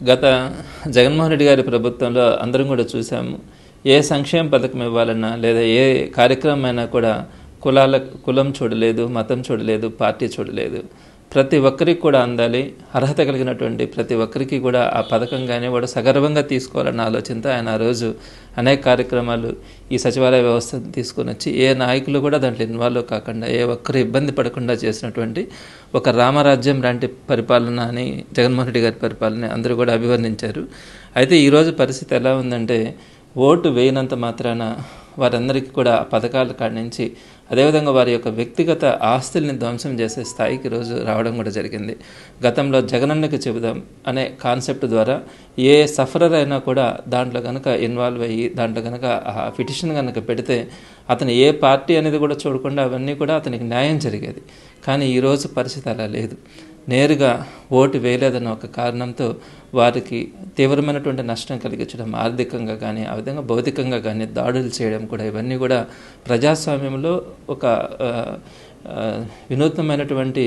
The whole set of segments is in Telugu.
గత జగన్మోహన్ రెడ్డి గారి ప్రభుత్వంలో అందరం కూడా చూసాము. ఏ సంక్షేమ పథకం ఇవ్వాలన్నా లేదా ఏ కార్యక్రమం అయినా కూడా కులం చూడలేదు, మతం చూడలేదు, పార్టీ చూడలేదు. ప్రతి ఒక్కరికి కూడా అందాలి, అర్హత కలిగినటువంటి ప్రతి ఒక్కరికి కూడా ఆ పథకం కానీ వాడు సగర్వంగా తీసుకోవాలన్న ఆలోచనతో ఆయన ఆ రోజు అనేక కార్యక్రమాలు ఈ సచివాలయ వ్యవస్థను తీసుకొని వచ్చి ఏ నాయకులు కూడా దాంట్లో ఇన్వాల్వ్ కాకుండా ఏ ఒక్కరు ఇబ్బంది పడకుండా చేసినటువంటి ఒక రామరాజ్యం లాంటి పరిపాలన అని జగన్మోహన్ రెడ్డి గారి పరిపాలన అందరూ కూడా అభివర్ణించారు. అయితే ఈరోజు పరిస్థితి ఎలా ఉందంటే, ఓటు వేయనంత మాత్రాన వారందరికీ కూడా పథకాల కాడి నుంచి అదేవిధంగా వారి యొక్క వ్యక్తిగత ఆస్తుల్ని ధ్వంసం చేసే స్థాయికి రోజు రావడం కూడా జరిగింది. గతంలో జగనన్నకి చెబుదాం అనే కాన్సెప్ట్ ద్వారా ఏ సఫరర్ అయినా కూడా దాంట్లో కనుక ఇన్వాల్వ్ అయ్యి దాంట్లో కనుక ఆ పిటిషన్ కనుక పెడితే అతను ఏ పార్టీ అనేది కూడా చూడకుండా అవన్నీ కూడా అతనికి న్యాయం జరిగేది. కానీ ఈరోజు పరిస్థితి అలా లేదు. నేరుగా ఓటు వేయలేదన్న ఒక కారణంతో వారికి తీవ్రమైనటువంటి నష్టం కలిగించడం, ఆర్థికంగా కానీ ఆ విధంగా భౌతికంగా కానీ దాడులు చేయడం కూడా, ఇవన్నీ కూడా ప్రజాస్వామ్యంలో ఒక వినూత్నమైనటువంటి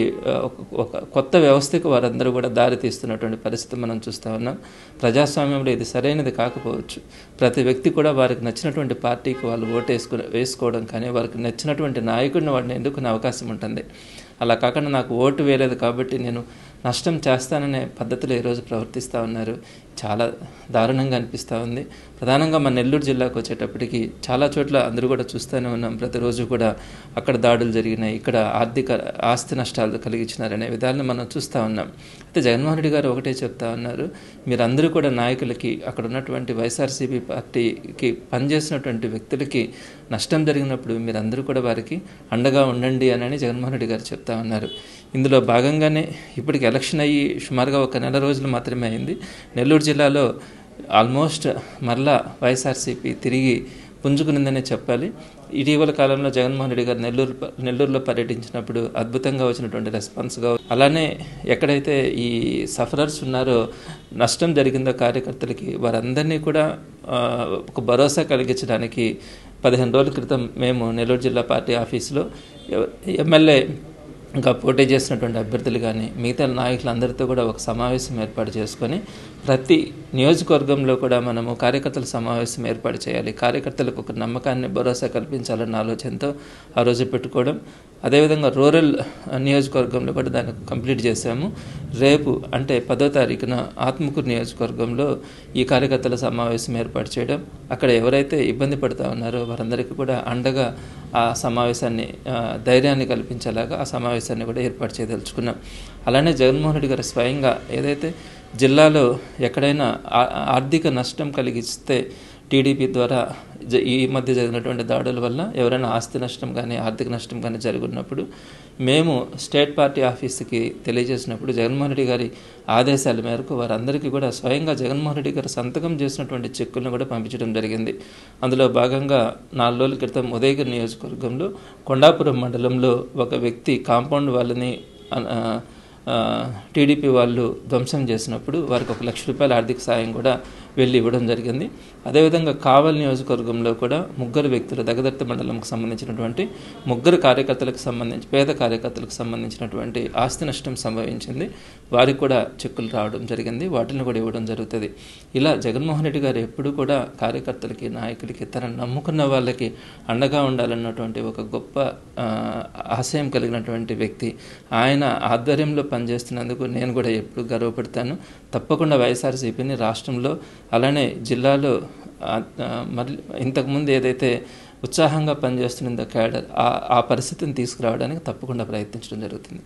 ఒక కొత్త వ్యవస్థకు వారందరూ కూడా దారి తీస్తున్నటువంటి పరిస్థితి మనం చూస్తూ ఉన్నాం. ప్రజాస్వామ్యంలో ఇది సరైనది కాకపోవచ్చు. ప్రతి వ్యక్తి కూడా వారికి నచ్చినటువంటి పార్టీకి వాళ్ళు ఓటు వేసుకోవడం కానీ వారికి నచ్చినటువంటి నాయకుడిని వాడిని ఎన్నుకునే అవకాశం ఉంటుంది. అలా కాకుండా నాకు ఓటు వేయలేదు కాబట్టి నేను నష్టం చేస్తాననే పద్ధతిలో ఈరోజు ప్రవర్తిస్తూ ఉన్నారు. చాలా దారుణంగా అనిపిస్తూ ఉంది. ప్రధానంగా మన నెల్లూరు జిల్లాకు వచ్చేటప్పటికి చాలా చోట్ల అందరూ కూడా చూస్తూనే ఉన్నాం. ప్రతిరోజు కూడా అక్కడ దాడులు జరిగినాయి, ఇక్కడ ఆస్తి నష్టాలు కలిగించినారనే విధాలను మనం చూస్తూ ఉన్నాం. అయితే జగన్మోహన్ రెడ్డి గారు ఒకటే చెప్తా ఉన్నారు, మీరందరూ కూడా నాయకులకి, అక్కడ ఉన్నటువంటి వైఎస్ఆర్సీపీ పార్టీకి పనిచేసినటువంటి వ్యక్తులకి నష్టం జరిగినప్పుడు మీరందరూ కూడా వారికి అండగా ఉండండి అని జగన్మోహన్ రెడ్డి గారు చెప్తా ఉన్నారు. ఇందులో భాగంగానే ఇప్పటికి ఎలక్షన్ అయ్యి సుమారుగా ఒక నెల రోజులు మాత్రమే అయింది. నెల్లూరు జిల్లాలో ఆల్మోస్ట్ మరలా వైఎస్ఆర్సీపీ తిరిగి పుంజుకునిందనే చెప్పాలి. ఇటీవల కాలంలో జగన్మోహన్ రెడ్డి గారు నెల్లూరులో పర్యటించినప్పుడు అద్భుతంగా వచ్చినటువంటి రెస్పాన్స్గా, అలానే ఎక్కడైతే ఈ సఫరర్స్ ఉన్నారో, నష్టం జరిగిందో కార్యకర్తలకి, వారందరినీ కూడా ఒక భరోసా కలిగించడానికి 15 రోజుల క్రితం మేము నెల్లూరు జిల్లా పార్టీ ఆఫీసులో ఎమ్మెల్యే ఇంకా పోటీ చేసినటువంటి అభ్యర్థులు కానీ మిగతా నాయకులందరితో కూడా ఒక సమావేశం ఏర్పాటు చేసుకొని ప్రతి నియోజకవర్గంలో కూడా మనము కార్యకర్తల సమావేశం ఏర్పాటు చేయాలి, కార్యకర్తలకు ఒక నమ్మకాన్ని, భరోసా కల్పించాలన్న ఆలోచనతో ఆ రోజు పెట్టుకోవడం. అదేవిధంగా రూరల్ నియోజకవర్గంలో కూడా దాన్ని కంప్లీట్ చేశాము. రేపు అంటే 10వ తారీఖున ఆత్మకూరు నియోజకవర్గంలో ఈ కార్యకర్తల సమావేశం ఏర్పాటు చేయడం, అక్కడ ఎవరైతే ఇబ్బంది పడుతూ ఉన్నారో వారందరికీ కూడా అండగా ఆ సమావేశాన్ని, ధైర్యాన్ని కల్పించేలాగా ఆ సమావేశాన్ని కూడా ఏర్పాటు చేయదలుచుకున్నాం. అలానే జగన్మోహన్ రెడ్డి గారు స్వయంగా ఏదైతే జిల్లాలో ఎక్కడైనా ఆర్థిక నష్టం కలిగిస్తే టీడీపీ ద్వారా ఈ మధ్య జరిగినటువంటి దాడుల వల్ల ఎవరైనా ఆస్తి నష్టం కానీ ఆర్థిక నష్టం కానీ జరుగుతున్నప్పుడు మేము స్టేట్ పార్టీ ఆఫీస్కి తెలియజేసినప్పుడు జగన్మోహన్ రెడ్డి గారి ఆదేశాల మేరకు వారందరికీ కూడా స్వయంగా జగన్మోహన్ రెడ్డి గారు సంతకం చేసినటువంటి చెక్కులను కూడా పంపించడం జరిగింది. అందులో భాగంగా 4 రోజుల క్రితం ఉదయగిరి నియోజకవర్గంలో కొండాపురం మండలంలో ఒక వ్యక్తి కాంపౌండ్ వాళ్ళని టీడీపీ వాళ్ళు ధ్వంసం చేసినప్పుడు వారికి 1 లక్ష రూపాయల ఆర్థిక సాయం కూడా వెళ్ళి ఇవ్వడం జరిగింది. అదేవిధంగా కావలి నియోజకవర్గంలో కూడా 3 వ్యక్తులు, దగదర్తి మండలంకు సంబంధించినటువంటి 3 కార్యకర్తలకు సంబంధించి, పేద కార్యకర్తలకు సంబంధించినటువంటి ఆస్తి నష్టం సంభవించింది. వారికి కూడా చెక్కులు రావడం జరిగింది, వాటిని కూడా ఇవ్వడం జరుగుతుంది. ఇలా జగన్మోహన్ రెడ్డి గారు ఎప్పుడూ కూడా కార్యకర్తలకి, నాయకులకి, తనను నమ్ముకున్న వాళ్ళకి అండగా ఉండాలన్నటువంటి ఒక గొప్ప ఆశయం కలిగినటువంటి వ్యక్తి. ఆయన ఆధ్వర్యంలో పనిచేస్తున్నందుకు నేను కూడా ఎప్పుడు గర్వపడతాను. తప్పకుండా వైఎస్ఆర్సీపీని రాష్ట్రంలో అలానే జిల్లాలో మరి ఇంతకుముందు ఏదైతే ఉత్సాహంగా పనిచేస్తున్నదో క్యాడర్, ఆ పరిస్థితిని తీసుకురావడానికి తప్పకుండా ప్రయత్నించడం జరుగుతుంది.